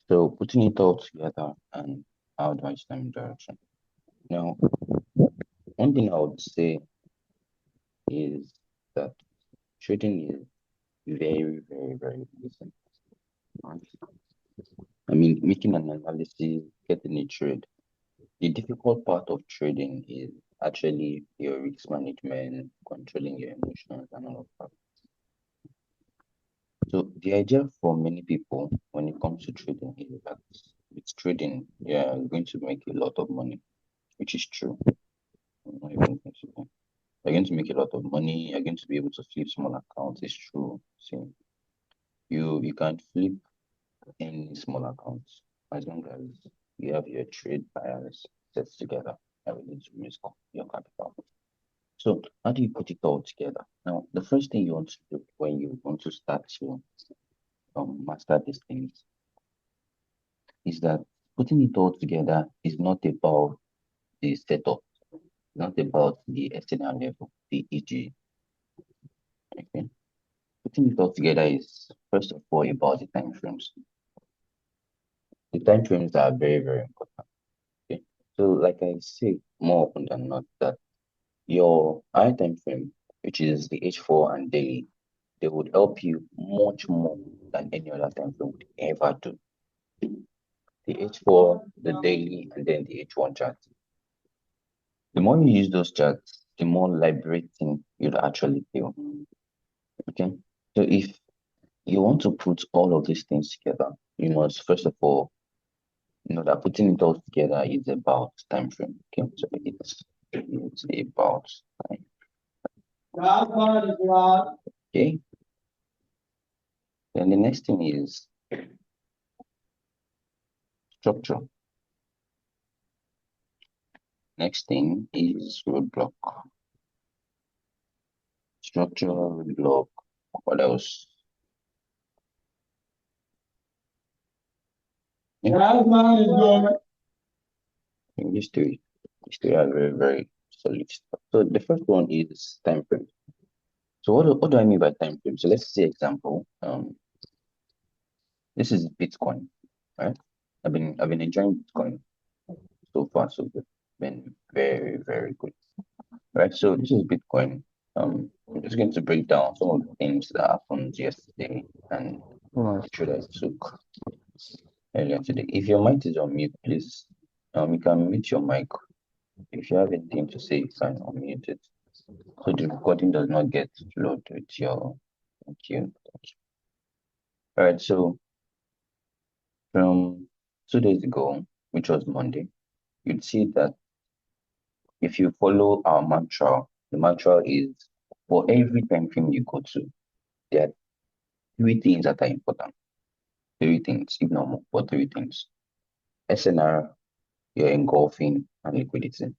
So putting it all together and how do I stand direction? Now, one thing I would say is that trading is very, very, very easy. Right? I mean, making an analysis, getting a trade. The difficult part of trading is actually your risk management, controlling your emotions, and all of that. So the idea for many people when it comes to trading is that with trading, you're going to make a lot of money, which is true. I'm not even going to lie. You're going to make a lot of money. You're going to be able to flip small accounts. It's true. See, you can flip any small accounts as long as you have your trade bias set together. Everything to risk your capital. So how do you put it all together? Now, the first thing you want to do when you want to start to master these things is that putting it all together is not about the setup, not about the external level, the EG. Okay. Putting it all together is first of all about the time frames. The time frames are very, very important. Okay. So like I say more often than not that your high time frame, which is the H4 and daily, they would help you much more than any other time frame would ever do. The H4, the daily, and then the H1 chart. The more you use those charts, the more liberating you'll actually feel. Okay. So if you want to put all of these things together, you must first of all know that putting it all together is about time frame. Okay. So it's about time. Okay. Then the next thing is structure. Next thing is roadblock. Structure, roadblock. What else? Yeah. These three are very, very solid stuff. So the first one is time frame. So what do I mean by time frame? So let's say example. This is Bitcoin, right? I've been enjoying Bitcoin so far, so good. Been very, very good. Right. So this is Bitcoin. I'm just going to break down some of the things that happened yesterday and the trade I took earlier today. If your mic is on mute, please, you can mute your mic. If you have anything to say, you can unmute it. So the recording does not get loaded with your thank you. All right, so from 2 days ago, which was Monday, you'd see that if you follow our mantra, the mantra is for every time frame you go to, there are three things that are important. Three things, if not more, but three things. SNR, your engulfing and liquidity.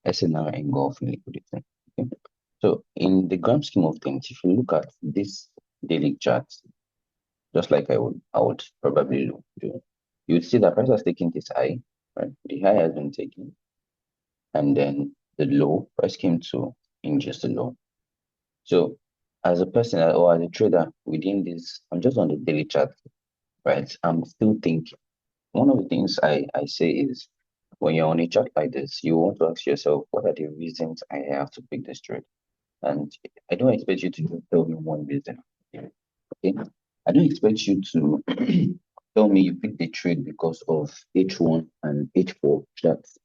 SNR engulfing liquidity. Okay? So in the grand scheme of things, if you look at this daily chart, just like I would probably do, you would see that price has taken this high, right? The high has been taken, and then the low price came to in just the low. So as a person or as a trader within this, I'm just on the daily chart, right? I'm still thinking. One of the things I say is when you're on a chart like this, you want to ask yourself, what are the reasons I have to pick this trade? And I don't expect you to just tell me one reason. Okay. I don't expect you to tell me you picked the trade because of H1 and H4 charts.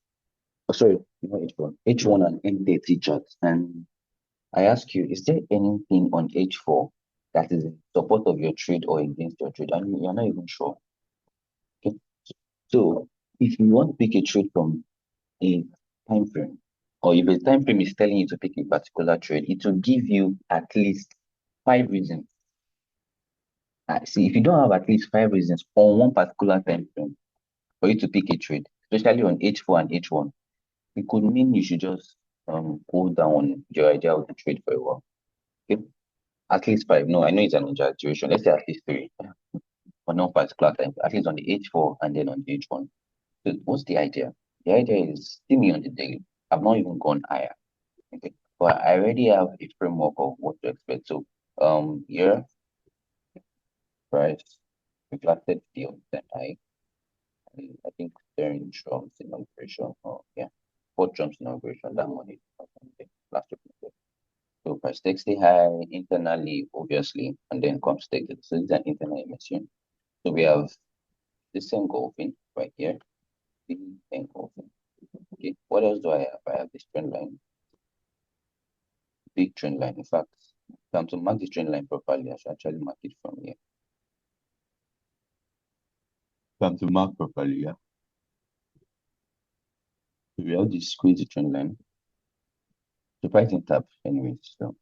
Oh, sorry, not H1, H1 and N30 charts. And I ask you, is there anything on H4 that is in support of your trade or against your trade? And you're not even sure. Okay. So if you want to pick a trade from a time frame, or if a time frame is telling you to pick a particular trade, it will give you at least 5 reasons. See, if you don't have at least 5 reasons on one particular time frame for you to pick a trade, especially on H4 and H1, it could mean you should just hold down your idea of the trade for a while. Okay? At least five. No, I know it's an exaggeration. Let's say at least three for no particular time, at least on the H4 and then on the H1. So what's the idea? The idea is see me on the daily. I've not even gone higher. Okay. But I already have a framework of what to expect. So here, price, We've lasted the on-time high, and I think during Trump's inauguration, or yeah, for Trump's inauguration, that money last week. So price takes the high internally, obviously, and then comes take it. So it's an internal emission. So we have this engulfing right here, the engulfing. Okay, what else do I have? I have this trend line, big trend line. In fact, if I'm to mark this trend line properly, I should actually mark it from here. If I'm to mark properly, yeah. So we have this crazy trend line. So pricing tab, anyways. So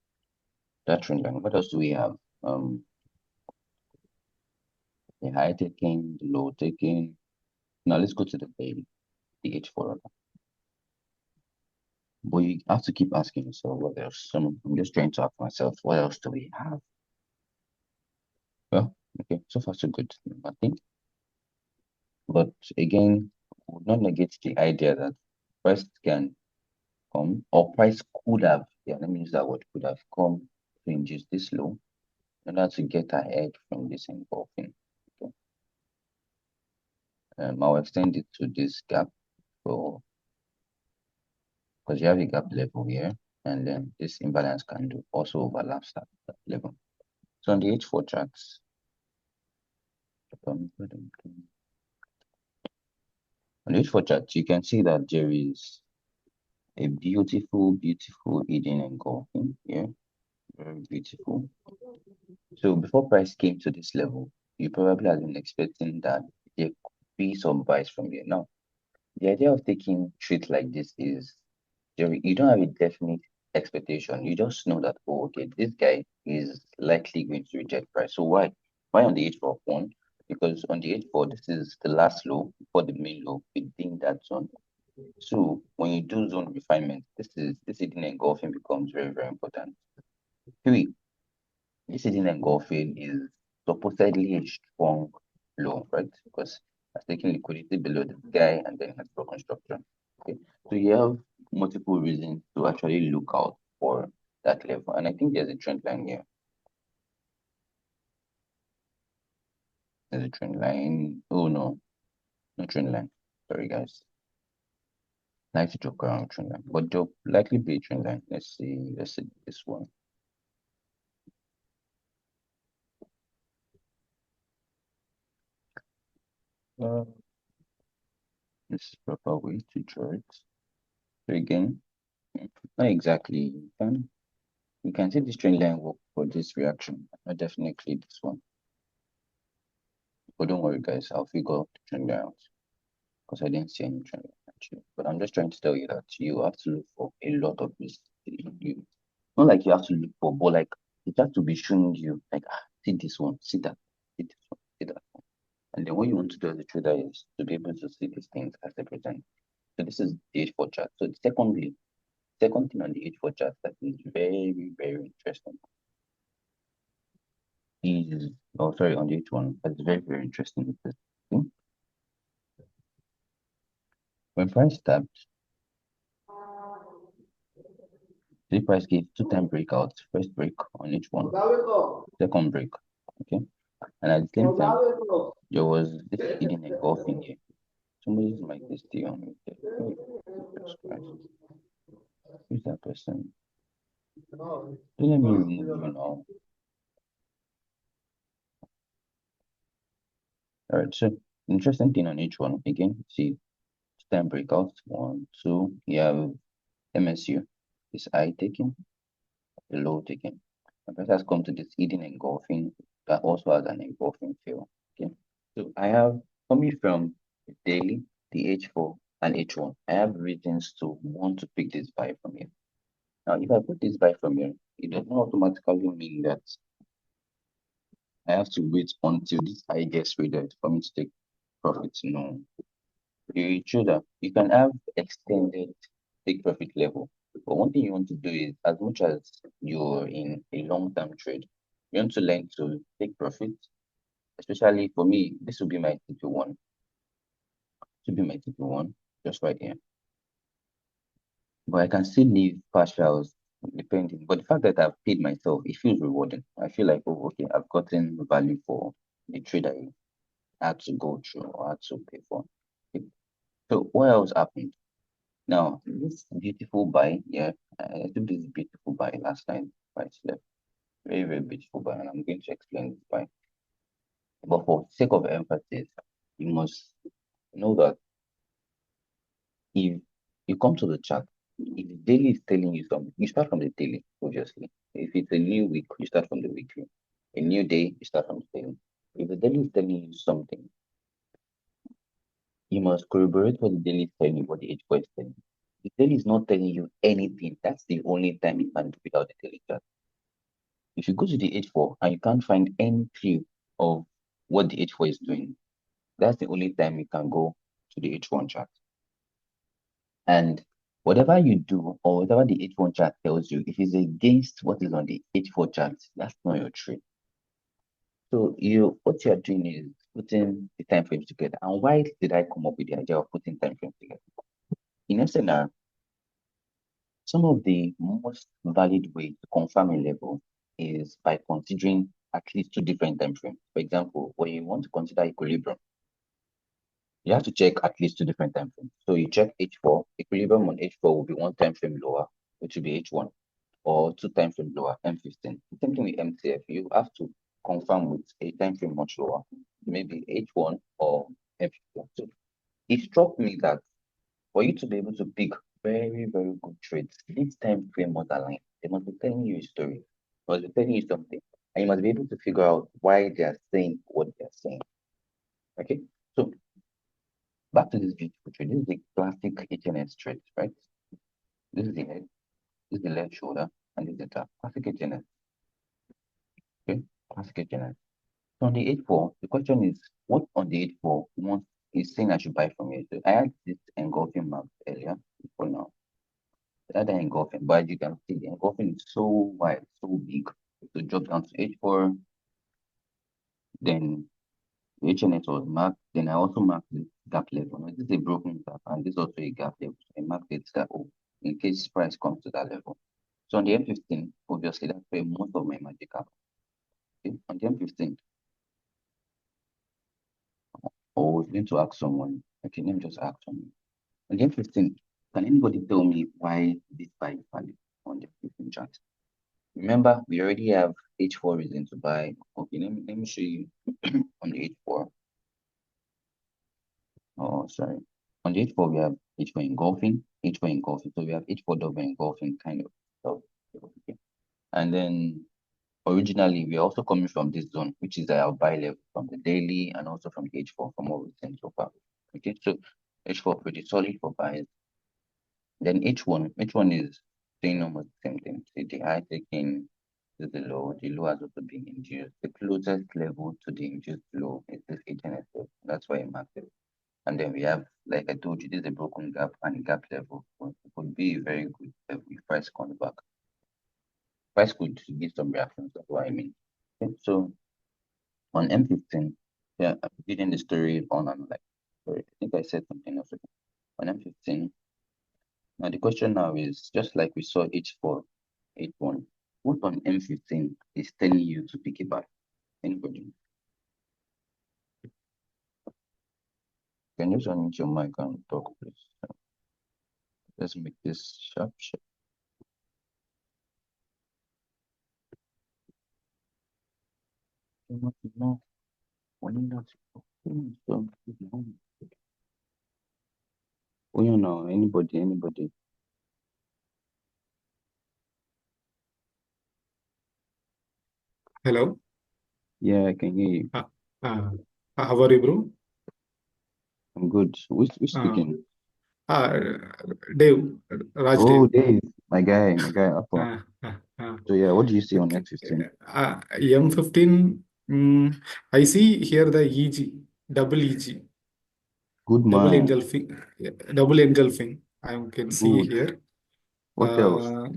that trend line. What else do we have? The high taking, the low taking. Now let's go to the daily, the H4. But you have to keep asking yourself what else. I'm just trying to ask myself, what else do we have? Well, okay, so far so good. Nothing. But again, would not negate the idea that price can come, or price could have, yeah, let me use that word, could have come to induce this low in order to get ahead from this engulfing. Okay. I'll extend it to this gap for because you have a gap level here, and then this imbalance candle also overlaps that level. So on the H4 charts, on the H4 chart, you can see that there is a beautiful, beautiful hidden engulfing here. Very beautiful. So before price came to this level, you probably have been expecting that there could be some buys from here. Now, the idea of taking trades like this is you don't have a definite expectation. You just know that, oh, okay, this guy is likely going to reject price. So why? Why on the H4 one? Because on the H4, this is the last low for the main low within that zone. So when you do zone refinement, this hidden engulfing becomes very, very important. Three, this hidden engulfing is supposedly a strong low, right? Because it's taking liquidity below this guy and then has broken structure. Okay. So you have multiple reasons to actually look out for that level. And I think there's a trend line here. There's a trend line. Oh no, no trend line. Sorry guys. I like to joke around with trend line. But there'll likely be a trend line. Let's see this one. Uh, this is proper way to draw it. So again, not exactly. You can see this trend line work for this reaction. Not definitely this one. But don't worry, guys. I'll figure out the trend line out because I didn't see any trend line actually. But I'm just trying to tell you that you have to look for a lot of this. Not like you have to look for, but like it has to be showing you like see this one, see that, see this one, see that one. And then what you want to do as a trader is to be able to see these things as they present. So this is the H4 chart. So second thing on the H4 chart that is very, very interesting is, oh sorry, on the H1, that's very, very interesting because when price tapped, the price gave two-time breakouts, first break on each one, second break, okay? And at the same time, there was this hidden engulfing here. Somebody's mic is still on me. Jesus Christ. Who's that person? Don't let me remove you now. All right, so interesting thing on each one. Again, see two-time breakouts. One, two. You have MSU. Is high taking, the low taking. And price has come to this hidden engulfing that also has an engulfing fill. Okay. So I have coming from the daily, the H4 and H1. I have reasons to want to pick this buy from here. Now, if I put this buy from here, it does not automatically mean that I have to wait until this high gets rated for me to take profits. No. You trader, you can have extended take profit level. But one thing you want to do is, as much as you're in a long-term trade, you want to learn to take profit. Especially for me, this will be my TP1. This will be my TP1, just right here. But I can still leave partials depending. But the fact that I've paid myself, it feels rewarding. I feel like, oh, okay, I've gotten value for the trade I had to go through or had to pay for. Okay. So what else happened? Now, this beautiful buy, yeah, I took this beautiful buy last night, right left. Very, very beautiful buy, and I'm going to explain this buy. But for sake of emphasis, you must know that if you come to the chart, if the daily is telling you something, you start from the daily, obviously. If it's a new week, you start from the weekly. A new day, you start from the daily. If the daily is telling you something, you must corroborate what the daily is telling you, what the H4 is telling you. The daily is not telling you anything. That's the only time you can do without the daily chart. If you go to the H4 and you can't find any clue of what the H4 is doing, that's the only time you can go to the H1 chart. And whatever you do or whatever the H1 chart tells you, if it's against what is on the H4 chart, that's not your trade. So what you're doing is putting the time frames together. And why did I come up with the idea of putting time frames together? In SNR, some of the most valid way to confirm a level is by considering at least two different time frames. For example, when you want to consider equilibrium, you have to check at least two different time frames. So you check H4, equilibrium on H4 will be one time frame lower, which will be H1, or two time frame lower, M15. Same thing with MTF, you have to confirm with a time frame much lower, maybe H1 or M15. So it struck me that for you to be able to pick very, very good trades, this time frame must align. They must be telling you a story, they must be telling you something, and you must be able to figure out why they are saying what they are saying. Okay, so back to this beautiful trade. This is the classic HNS trade, right? This is the head, this is the left shoulder, and this is the top. Classic HNS. Okay, classic HNS. So on the 8-4, the question is, what on the 8-4 wants is saying I should buy from you? So I had this engulfing map earlier for now. The other engulfing, but you can see the engulfing is so wide, so big. So drop down to H4, then HNS was marked. Then I also marked the gap level. Now, this is a broken gap, and this is also a gap level. So I marked it that in case price comes to that level. So on the M15, obviously that's where most of my magic happens. Okay? On the M15, I was going to ask someone. Okay, let me just ask someone. On the M15, can anybody tell me why this buy is valid on the 15 chart? Remember, we already have H4 reason to buy. Okay, let me show you on the H4. Oh, sorry. On the H4, we have H4 engulfing, H4 engulfing. So we have H4 double engulfing kind of stuff. Okay. And then originally, we're also coming from this zone, which is our buy level from the daily and also from the H4 from what we've seen so far. Okay, so H4 pretty solid for buys. Then H1 is saying almost the same thing. See the high taking to the low has also been induced. The closest level to the induced low is this HNS level. That's why I marked it. And then we have, like I told you, this is a broken gap and a gap level. It could be a very good level if price comes back. Price could give some reactions, that's what I mean. Okay, so on M15, yeah, I'm reading the story on and like, sorry, I think I said something else. On M15, now the question now is just like we saw H4, H1, what on M15 is telling you to pick a buy? Anybody? Can you just unmute your mic and talk, please? Let's make this sharp, sharp. No, when not, oh, you know, anybody. Hello. Yeah, I can hear you. Uh, how are you, bro? I'm good. Who's Uh, speaking? uh, Dave, Raj Oh, Dave. Dave, my guy, Apple. Uh, uh, uh, So yeah, what do you see on okay. F15? M15. I see here the EG, double EG, Good double man. engulfing, double engulfing. I can see Good. here. What else? Uh,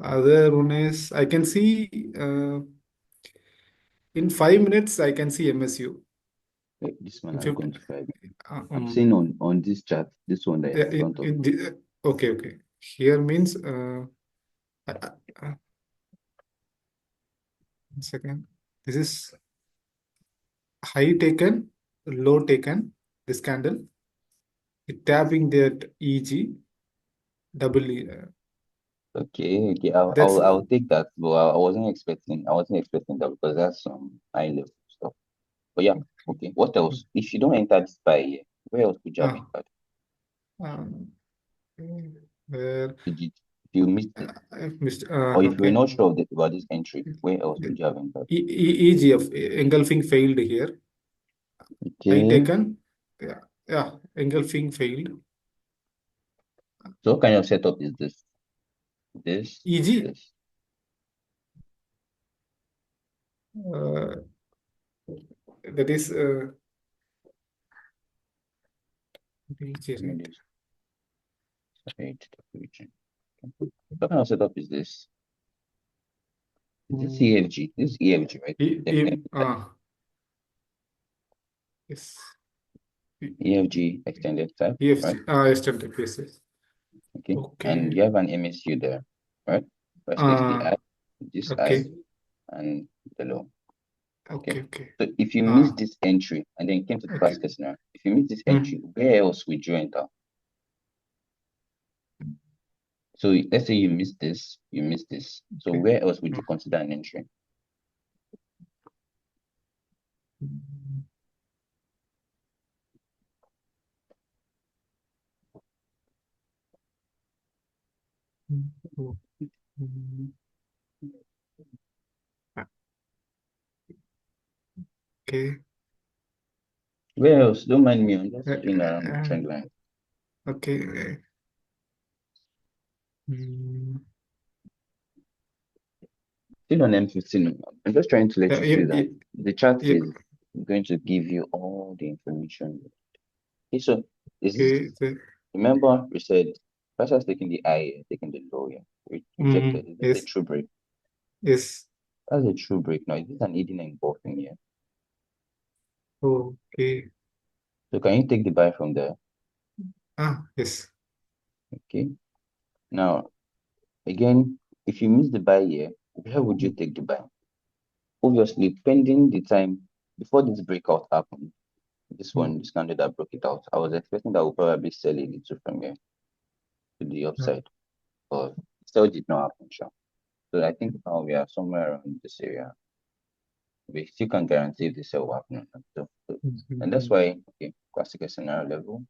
Other one is I can see in 5 minutes I can see MSU. This man In has 50, gone to 5 minutes. uh, I'm um, seeing on this chart, this one that is in front of me. okay, okay. Here means uh, uh, 1 second. This is high taken. low taken, this candle, it tapping that EG, double E. Okay, That's I'll take that, but I wasn't expecting that because that's some high level stuff. But yeah, okay. What else? If you don't enter this buy here, where else could you have uh, entered? where If you missed it, I missed. or if you're Okay. not sure about this entry, where else could you have entered? EGF engulfing failed here. I Okay. taken. Yeah, yeah. Engulfing failed. So what kind of setup is this? This, EG. this. That is EG, I mean, right? this side region. Okay. What kind of setup is this? Is this Mm. EFG? This is EFG, right? Extended type. Yes. EFG extended type, right? EFG. Extended. Yes, yes. Okay. And Okay. you have an MSU there, right? Versus the Uh, I, this I, okay. and the low. Okay. Okay. Okay. So if you miss Uh, this entry and then came to the okay. class case scenario, if you miss this Mm. entry, where else would you enter? So let's say you miss this, you miss this. So Okay. where else would you consider an entry? Mm. Mm. Mm. Okay. Where else? Don't mind me. I'm just Uh, playing around with uh, trend line. okay. Mm. Still on M15. I'm just trying to let you see Yep. that the chart Yep. is going to give you all the information. Okay, so is this, Okay. remember we said first has taking the I, taking the low here, rejected. Is this a Yes. true break? Yes. That's a true break. Now, is this an eating and engulfing here? Okay. So can you take the buy from there? Yes. Okay. Now, again, if you miss the buy here, where would you take the buy? Obviously, pending the time before this breakout happened, this one, this candle that broke it out, I was expecting that we'll probably sell a little from here to the upside, but still did not happen, sure. So I think now we are somewhere around this area. We still can't guarantee if the sell will happen or not. And that's why, okay, classical scenario level,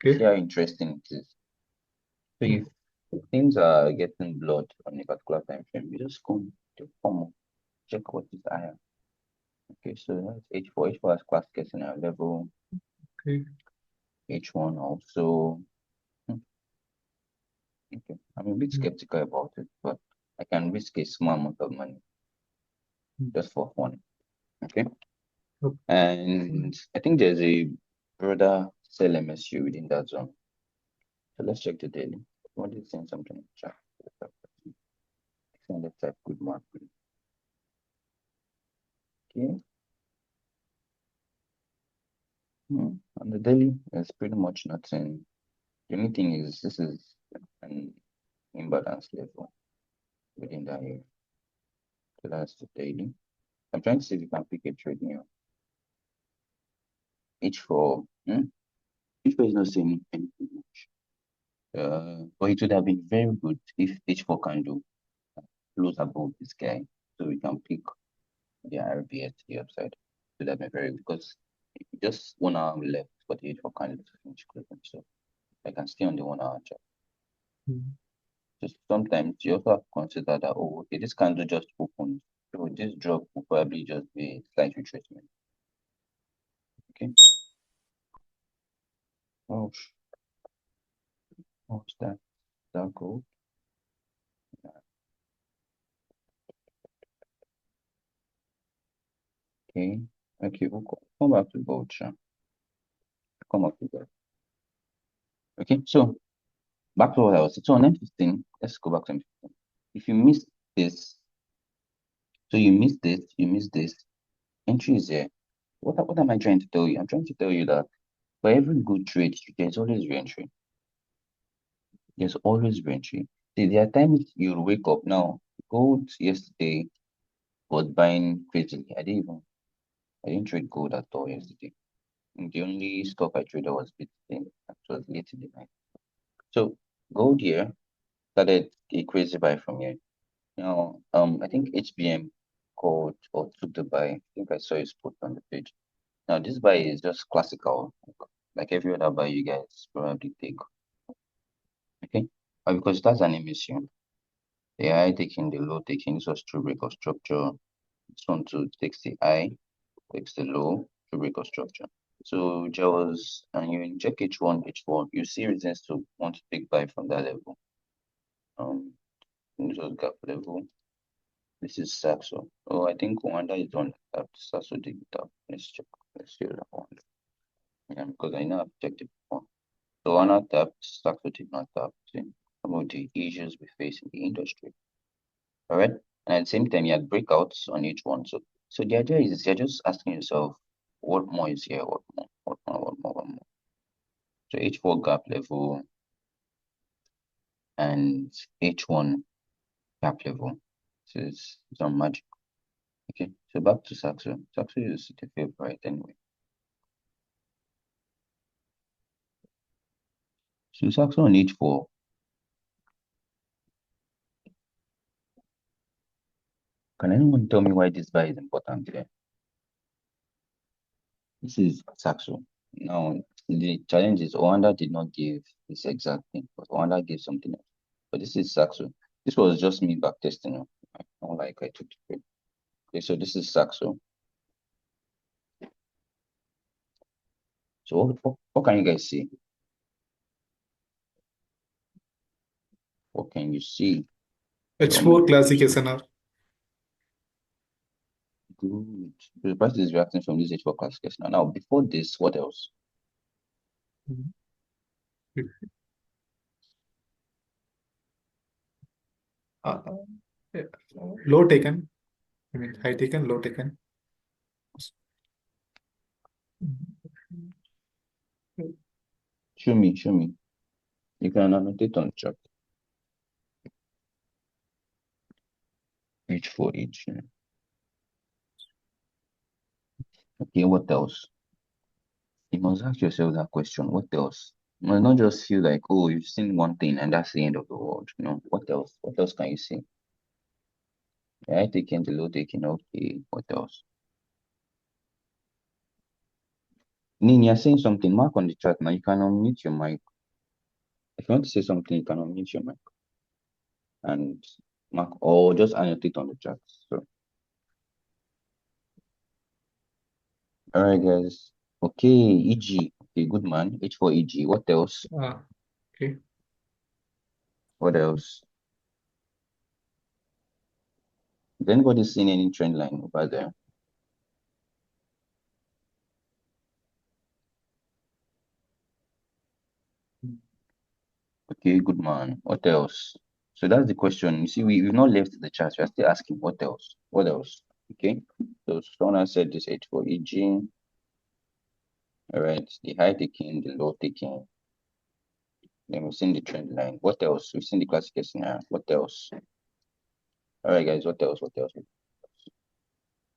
you see Okay. how interesting it is. So if things are getting blood on a particular time frame, you just come to form, check what is higher. Okay, so that's H4. H4 has classical scenario level. Okay. H1 also. Okay, I'm a bit skeptical about it, but I can risk a small amount of money just for fun. Okay, and I think there's a broader sell MSU within that zone. So let's check the daily. What is saying something in the chat? Let's type good market. Okay. On the daily, there's pretty much nothing. The only thing is this is an imbalance level within that area. So that's the daily. I'm trying to see if you can pick a trade here. H4. H4 is not saying anything much. But it would have been very good if H4 can do close above this guy. So we can pick the RBS to the upside. So that may very because just 1 hour left for the H4 candle to finish closing. So I can stay on the 1 hour chart. Just sometimes you also have to consider that, oh, okay, this candle just opened. So this drop will probably just be a slight retracement. Okay. Oh, what's that? That gold. Okay. Okay, we'll come back to gold, sure. Come back to gold. Okay, so back to what I was saying. So on M15, let's go back to M15. If you miss this, so you miss this, entry is there. What am I trying to tell you? I'm trying to tell you that for every good trade, there's always re-entry. There's always re-entry. See, there are times you'll wake up now. Gold yesterday was buying crazily. I didn't trade gold at all yesterday. The only stock I traded was Bitcoin. That was late in the night. So gold here started a crazy buy from here. Now, I think HBM called or took the buy. I think I saw his put on the page. Now, this buy is just classical, like every other buy you guys probably take. Okay, because it has an emission. The high taking, the low taking, this was true break of structure. This one too takes the high, takes the low, true break of structure. So there was, and you inject H1, H4, you see reasons to want to take buy from that level. This was gap level. This is Saxo. Oh, I think Wanda is on that. Saxo did that. Let's check. Let's see that one. Yeah, because I know I've checked it before. So Wanda tapped, Saxo did not tap. See some of the issues we face in the industry. All right. And at the same time, you had breakouts on each one. So the idea is you're just asking yourself, what more is here? What more? What more? What more? What more? So H4 gap level and H1 gap level. So it's some magic. Okay. So back to Saxo. Saxo is the favorite anyway. So Saxo on H4. Can anyone tell me why this buy is important here? This is Saxo. Now, the challenge is Oanda did not give this exact thing, but Oanda gave something else. But this is Saxo. This was just me back testing. Not like I took the trade. Okay, so this is Saxo. So what can you guys see? What can you see? Tell me. H4 classic SNR. Good. The price is reacting from this H4 classification. Now, before this, what else? Uh, yeah. Low taken. I mean, high taken, low taken. Show me, show me. You can annotate on chart. H4, H. Okay, what else? You must ask yourself that question. What else? You must not just feel like, oh, you've seen one thing and that's the end of the world. What else? What else can you see? The high taking, the low taking, okay. What else? Nin, you're saying something. Mark on the chat now. You can unmute your mic. If you want to say something, you can unmute your mic and mark or just annotate on the chat. So, all right, guys. Okay, EG. Okay, good man. H for EG. What else? Okay. What else? Is anybody seeing any trend line over there? Okay, good man. What else? So that's the question. You see, we've not left the chat. We're still asking what else? What else? Okay. So someone said this H for EG. All right. The high taking, the low taking. Then we've seen the trend line. What else? We've seen the classical scenario. What else? All right, guys. What else? What else?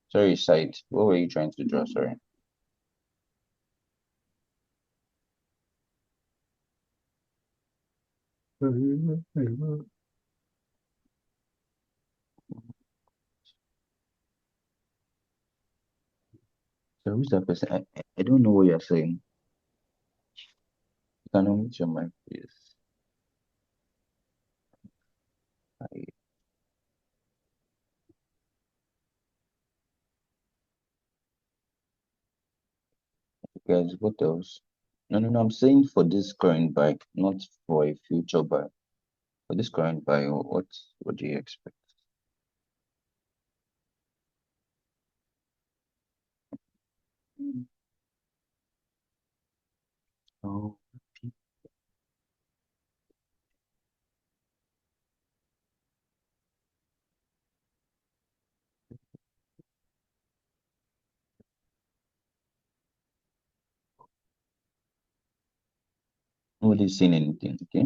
Sorry, side. What were you trying to draw? Sorry. So who's that person? I don't know what you're saying. You can unmute your mic, please. Hi. Guys, what else? No. I'm saying for this current buy, not for a future buy. For this current buy, what do you expect? Oh, nobody's seen anything. Okay. I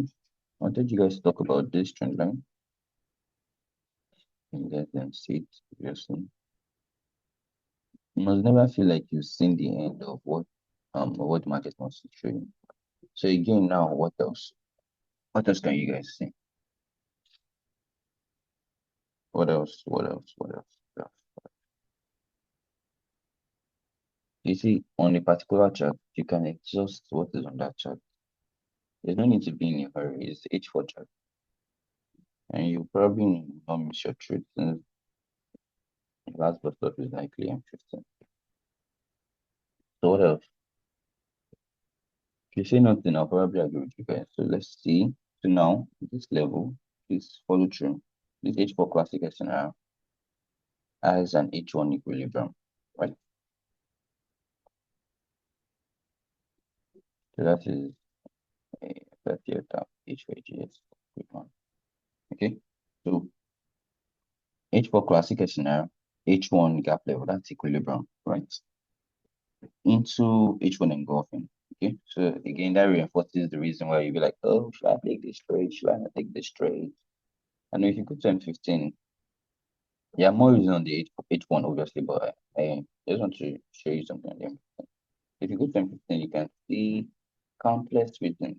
wanted you guys to talk about this trend line. And let them see it previously. You must never feel like you've seen the end of what what the market wants to show you. So again, now what else? What else can you guys see? What else? What else? What else? What else? You see, on a particular chart, you can exhaust what is on that chart. There's no need to be in a hurry. It's H4 chart. And you probably will not miss your trade since the last bus stop is likely M15. So what else? If you say nothing, I'll probably agree with you guys. So let's see. So now, this level, this follow through, this H4 classic scenario has an H1 equilibrium, right? So that is a 30th HYGS. Okay. So H4 classic scenario, H1 gap level, that's equilibrium, right? Into H1 engulfing. Okay. So again, that reinforces the reason why you be like, oh, should I take this trade? Should I not take this trade? And if you go to M15, yeah, more reason on the H1, obviously, but I just want to show you something on the M15. If you go to M15, you can see countless reasons.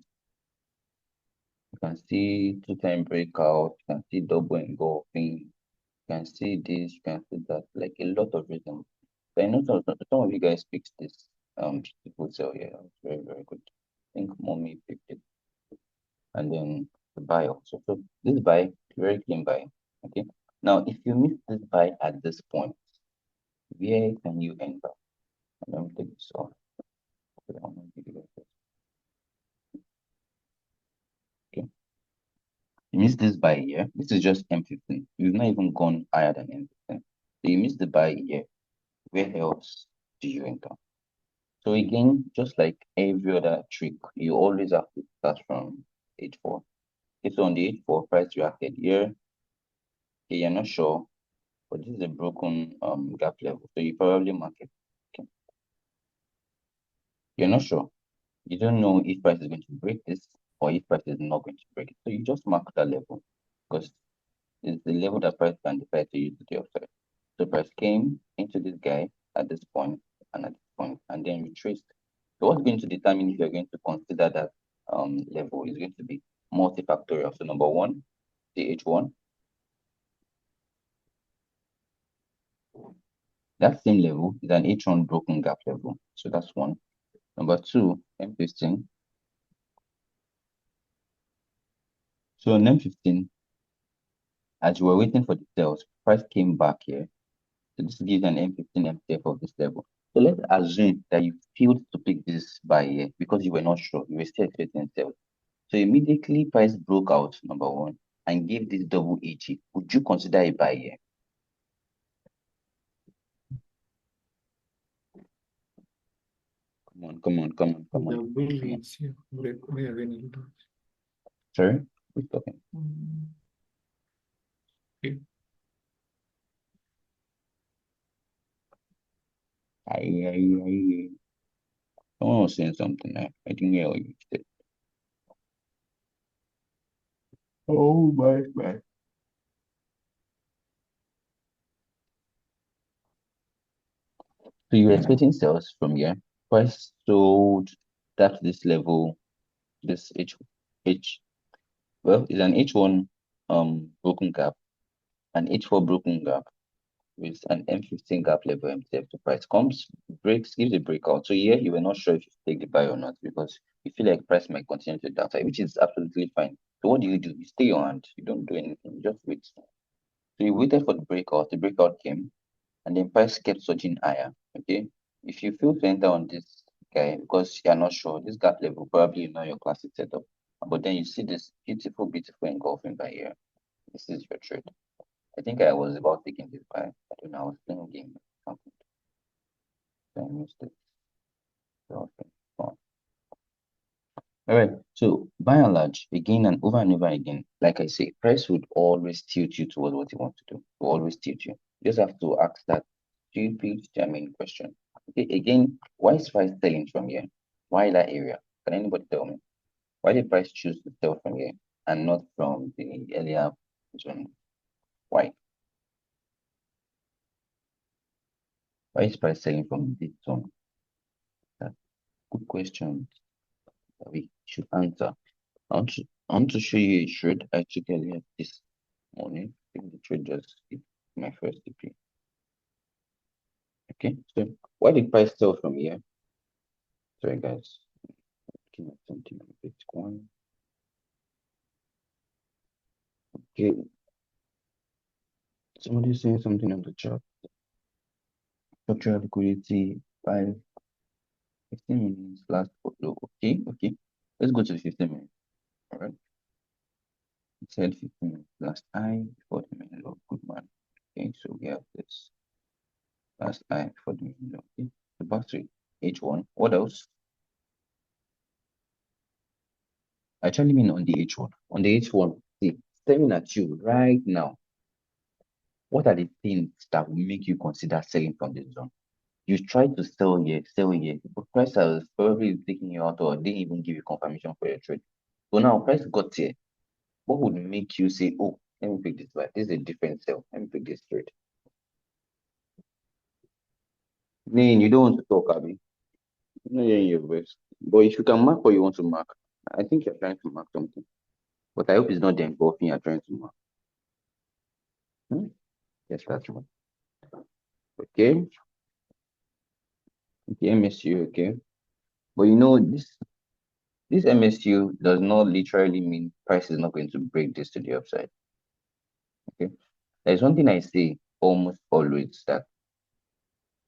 You can see two-time breakout, you can see double engulfing, you can see this, you can see that, like a lot of reasons. But I know some of you guys picked this beautiful cell here. It's very, very good. I think mommy picked it. And then the buy also. So this buy, very clean buy. Okay. Now, if you miss this buy at this point, where can you enter? Let me take this off. Okay. You missed this buy here. This is just M15. You've not even gone higher than M15. So you missed the buy here. Where else do you enter? So again, just like every other trick, you always have to start from H4. Okay, so on the H4, price reacted here. Okay, you're not sure, but this is a broken gap level. So you probably mark it. Okay. You're not sure. You don't know if price is going to break this or if price is not going to break it. So you just mark that level because it's the level that price can decide to use to the upside. So price came into this guy at this point and at this point, and then retraced. So what's going to determine if you're going to consider that level is going to be multifactorial. So number one, the H1, that same level is an H1 broken gap level. So that's one. Number two, M15. So on M15, as you were waiting for the sales, price came back here. So this gives an M15 MTF of this level. So let's assume that you failed to pick this buy here because you were not sure. You were still expecting sales. So immediately price broke out, number one, and gave this double EG. Would you consider a buy here? Come on, come on, come on, come on. Double Come on. EG. Break me again. Sorry? Who's talking? Okay. Someone was saying something. I didn't hear what you said. Oh my. So you were expecting sales from here. Price sold that this level, this H well, it's an H1 broken gap, an H4 broken gap with an M15 gap level MTF to price comes, breaks, gives a breakout. So here you were not sure if you take the buy or not because you feel like price might continue to downside, which is absolutely fine. So what do? You stay your hand, you don't do anything, you just wait. So you waited for the breakout came, and then price kept surging higher. Okay. If you feel to enter on this guy because you're not sure, this gap level probably not your classic setup. But then you see this beautiful, beautiful engulfing by here. This is your trade. I think I was about taking this buy. I don't know, I was playing a game. Something. So I missed it. So, okay. Fine. All right. So by and large, again and over again, like I say, price would always tilt you towards what you want to do. Will always tilt you. You just have to ask that stupid German question. Okay, again, why is price selling from here? Why that area? Can anybody tell me? Why did price choose to sell from here and not from the earlier zone? Why? Why is price selling from this zone? good questions that we should answer. I want to show you a trade I took earlier this morning. I think the trade just hit my first degree. Okay, so why did price sell from here? Sorry, guys. Looking at something on Bitcoin. Okay, somebody saying something on the chart. Structural liquidity 15 minutes last photo. Okay, okay. Let's go to the 15 minutes. All right. It said 15 minutes last high before the main low. Good man. Okay, so we have this last high before the main low. Okay, the battery H1. What else? I actually mean on the H1. On the H1, see, staring at you right now. What are the things that will make you consider selling from this zone? You try to sell here, but price has probably taken you out or didn't even give you confirmation for your trade. So now price got here. What would make you say, oh, let me pick this buy? This is a different sell. Let me pick this trade. Then you don't want to talk, Abby. No, you're in your voice. But if you can mark what you want to mark, I think you're trying to mark something. But I hope it's not the engulfing you're trying to mark. Hmm? Yes, that's one. Okay. Okay, MSU, okay. But you know, this MSU does not literally mean price is not going to break this to the upside. Okay. There's one thing I say almost always that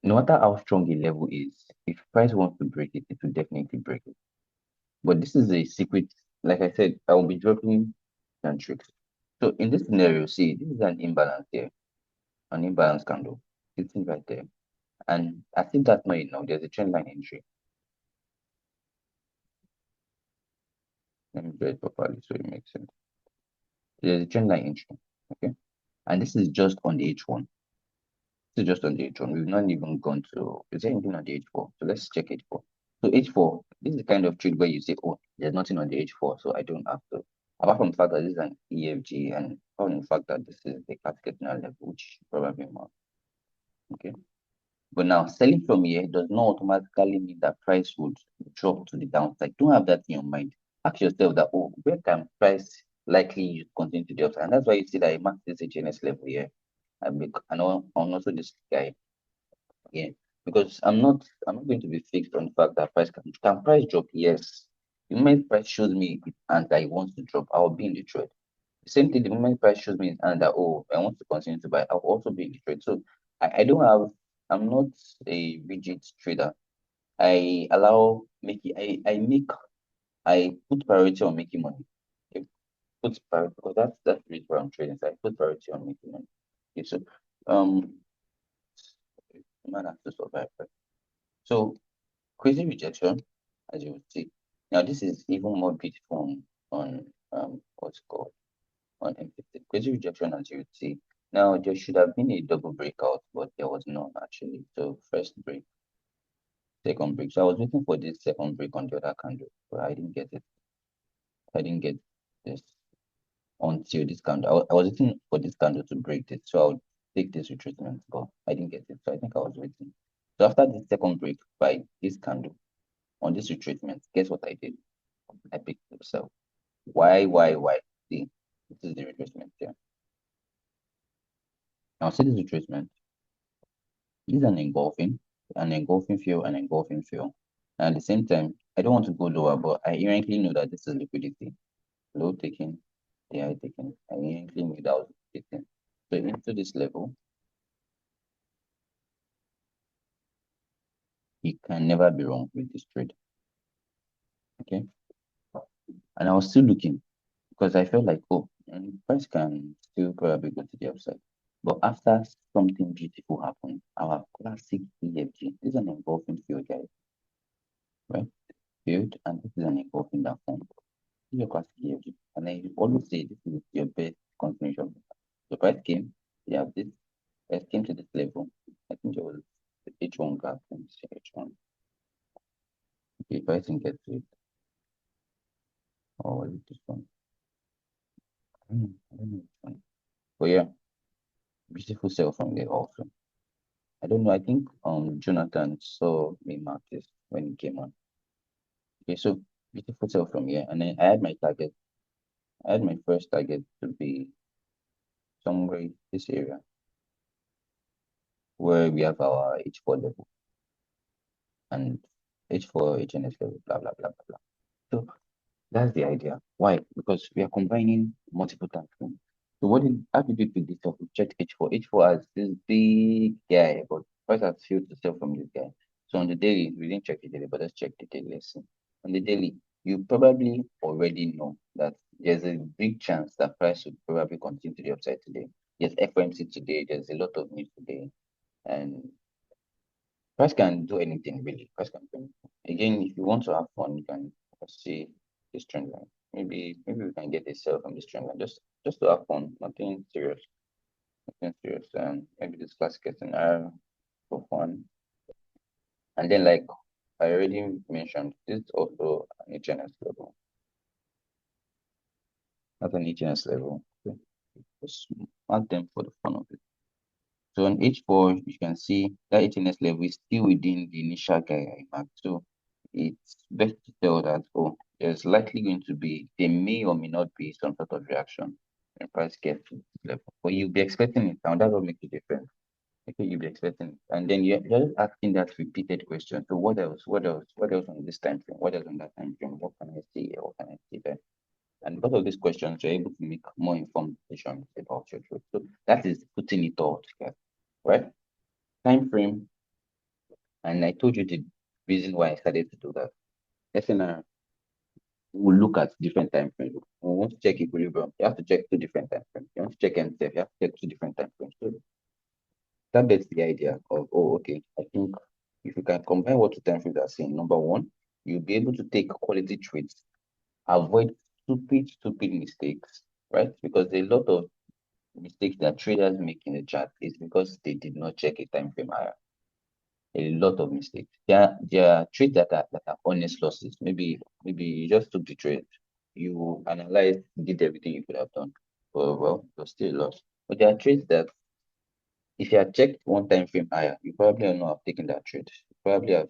no matter how strong a level is, if price wants to break it, it will definitely break it. But this is a secret. Like I said, I will be dropping and tricks. So in this scenario, see, this is an imbalance here, an imbalance candle. It's right there. And I think that's not enough. There's a trend line entry. Let me draw it properly so it makes sense. There's a trend line entry. Okay. And this is just on the H1. This is just on the H1. We've not even gone to, is there anything on the H4? So let's check H4. So H4, this is the kind of trade where you say, oh, there's nothing on the H4, so I don't have to. Apart from the fact that this is an EFG and apart from the fact that this is the cascading level, which probably more. Okay. But now selling from here does not automatically mean that price would drop to the downside. Don't have that in your mind. Ask yourself that, oh, where can price likely continue to the upside? And that's why you see that I marked this HNS level here. And also this guy here. Because I'm not going to be fixed on the fact that can price drop? Yes. The moment price shows me and that it wants to drop, I'll be in the trade. The same thing, the moment price shows me and that, oh, I want to continue to buy, I'll also be in the trade. So I don't have, I'm not a rigid trader. I allow making, I put priority on making money. I put priority, because that's really where I'm trading. So I put priority on making money. Okay, so, um, man has to survive, right? So crazy rejection, as you would see. Now, this is even more beautiful on what's it called on M50. Crazy rejection, as you would see. Now, there should have been a double breakout, but there was none actually. So, first break, second break. So, I was waiting for this second break on the other candle, but I didn't get it. I didn't get this until this candle. I was waiting for this candle to break this, so I would take this retracement, but I didn't get it. So, I think I was waiting. So, after the second break by this candle on this retracement, guess what I did? I picked the sell. Why? See, this is the retracement here. Now, see this retracement. This is an engulfing fill, an engulfing fill. And at the same time, I don't want to go lower, but I inherently know that this is liquidity. Low taking, the high taking. I inherently knew that was liquidity. So into this level, you can never be wrong with this trade. Okay. And I was still looking because I felt like, oh, price can still probably go to the upside. But after something beautiful happened, our classic EFG, this is an engulfing field, guys, right? Field, and this is an engulfing that form. This is your classic EFG. And I always say this is your best confirmation. The price came, you have this, price came to this level. I think it was the H1 gap. Let me see H1. Okay, pricing gets to it. Or was it this one? I don't know which one. But yeah, beautiful sell from there also. I don't know. I think Jonathan saw me mark this when he came on. Okay, so beautiful sell from here, and then I had my target. I had my first target to be somewhere in this area where we have our H4 level and H4 HNS level, blah blah blah blah blah. So that's the idea. Why? Because we are combining multiple time frames. So how did we pick this up? We checked H4. H4 has this big guy, but price has failed to sell from this guy. So on the daily, we didn't check the daily, but let's check the daily. Let's see. On the daily, you probably already know that there's a big chance that price will probably continue to the upside today. There's FOMC today, there's a lot of news today, and price can do anything really. Price can do anything. Again, if you want to have fun, you can see this trend line. Maybe we can get a sell from this trend line just to have fun, nothing serious, nothing serious. Maybe this classic scenario for fun. And then like I already mentioned, this is also an HNS level. That's an HNS level. Okay. Just mark them for the fun of it. So on H4, you can see that HNS level is still within the initial guy I marked. So it's best to tell that, oh, there's likely going to be, there may or may not be some sort of reaction when price gets to this level. But you'll be expecting it, and that will make a difference. Okay, you'll be expecting it. And then you're just asking that repeated question. So what else? What else? What else on this time frame? What else on that time frame? What can I see here? What can I see there? And because of these questions, you're able to make more informed decisions about your trade. So that is putting it all together, right? Time frame, and I told you the reason why I started to do that. SNR will look at different time frames. We want to check equilibrium, you have to check two different time frames. You want to check MTF, you have to check two different time frames. So that gets the idea of, oh, okay, I think if you can combine what two time frames are saying, number one, you'll be able to take quality trades, avoid stupid mistakes, right? Because a lot of mistakes that traders make in the chart is because they did not check a time frame higher. A lot of mistakes. There are trades that are honest losses. Maybe you just took the trade, you analyzed, did everything you could have done. Well, you're still lost. But there are trades that if you had checked one time frame higher, you probably would not have taken that trade. You probably have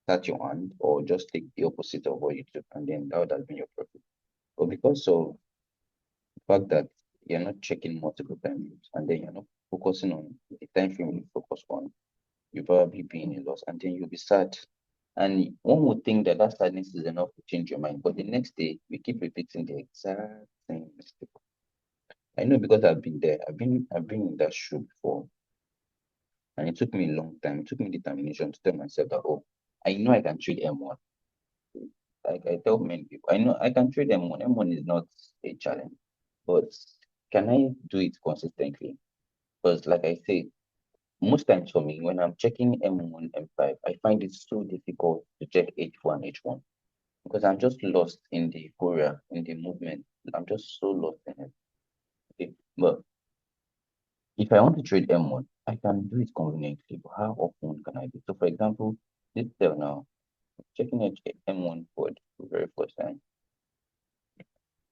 sat your hand or just take the opposite of what you took, and then that would have been your profit. But because of the fact that you're not checking multiple time frames and then you're not focusing on the time frame you focus on, you probably be in a loss and then you'll be sad. And one would think that that sadness is enough to change your mind, but the next day we keep repeating the exact same mistake. I know because I've been there. I've been in that shoe before, and it took me a long time. It took me determination to tell myself that, oh, I know I can trade M1. Like I tell many people, I know I can trade M1. M1 is not a challenge, but can I do it consistently? Because like I say, most times for me, when I'm checking M1, M5, I find it so difficult to check H1, H1 because I'm just lost in the euphoria, in the movement. I'm just so lost in it. Okay. But if I want to trade M1, I can do it conveniently. But how often can I do? So, for example, this sell now, checking M1 for the very first time.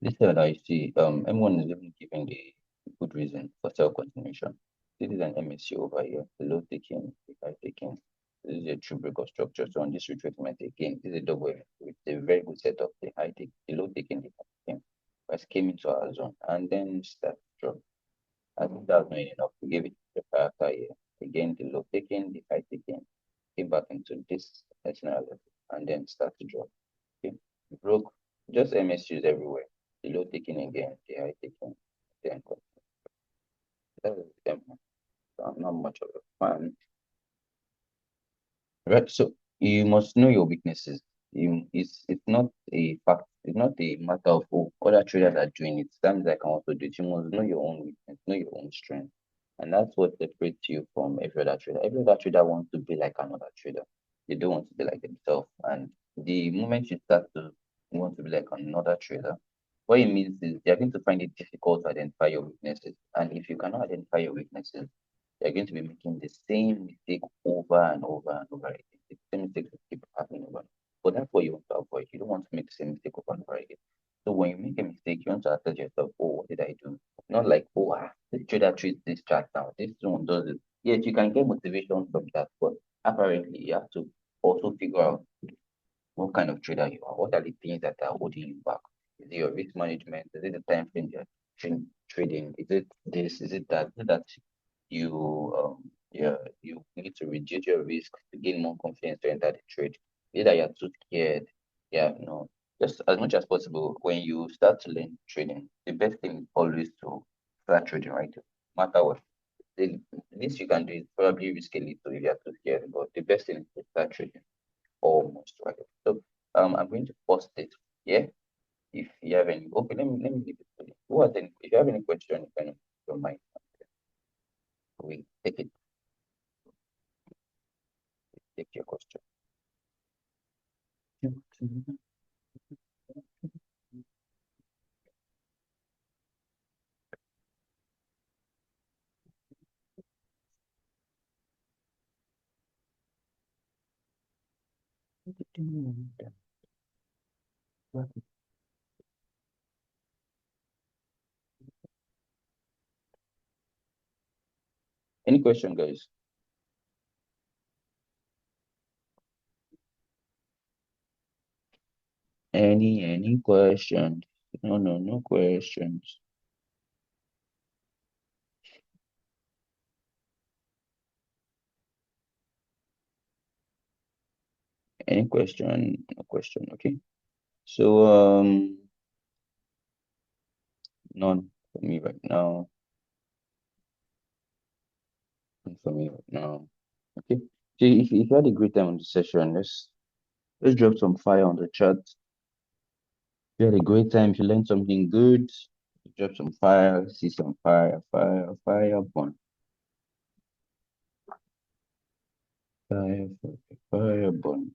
This sell that you see, M1 is even giving the good reason for sell continuation. This is an MSC over here, the low taking, the high taking. This is a true break of structure. So on this retracement again, this is a double with a very good setup. The high take, the low taking, the high taking. Price came into our zone and then start to drop. I think that's not enough to give it the after here. Again, the low taking, the high taking, came back into this national level and then start to drop. Okay, broke just MSUs everywhere. The low taking again, the high taking, then that is them. I'm not much of a fan. Right. So you must know your weaknesses. It's not a fact. It's not a matter of, oh, other traders are doing it. Sometimes I can also do it. You must know your own weakness, know your own strength. And that's what separates you from every other trader. Every other trader wants to be like another trader. They don't want to be like themselves. And the moment you start to want to be like another trader, what it means is they're going to find it difficult to identify your weaknesses. And if you cannot identify your weaknesses, you're going to be making the same mistake over and over and over again. The same mistakes will keep happening over. But that's what you want to avoid. You don't want to make the same mistake over and over again. So when you make a mistake, you want to ask yourself, oh, what did I do? Not like, oh, this trader treats this chart now. This one does it. Yes, you can get motivation from that, but apparently you have to also figure out what kind of trader you are. What are the things that are holding you back? Is it your risk management? Is it the time frame you're trading? Is it this? Is it that? Is it that you need to reduce your risk to gain more confidence to enter the trade? Is it that you're too scared? Yeah, just as much as possible when you start to learn trading, the best thing is always to start trading, right? No matter what. The least you can do is probably risk a little if you're too scared, but the best thing is to start trading almost, right? So I'm going to post it. Yeah. If you have any, okay, let me leave it for you. If you have any question, you can your mind. We take your question. Any question, guys? Any questions? No questions. Any question? No question. Okay. So none for me right now. None for me right now. Okay. So if you had a great time on the session, let's drop some fire on the chat. If you had a great time, if you learned something good, drop some fire, see some fire burn. Fire, fire burn.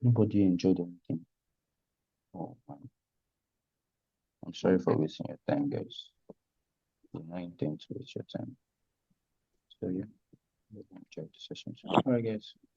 Nobody enjoyed anything. Oh man. I'm sorry for wasting your time, guys. Did not intend to waste your time. So yeah, enjoy the session. All right, guys.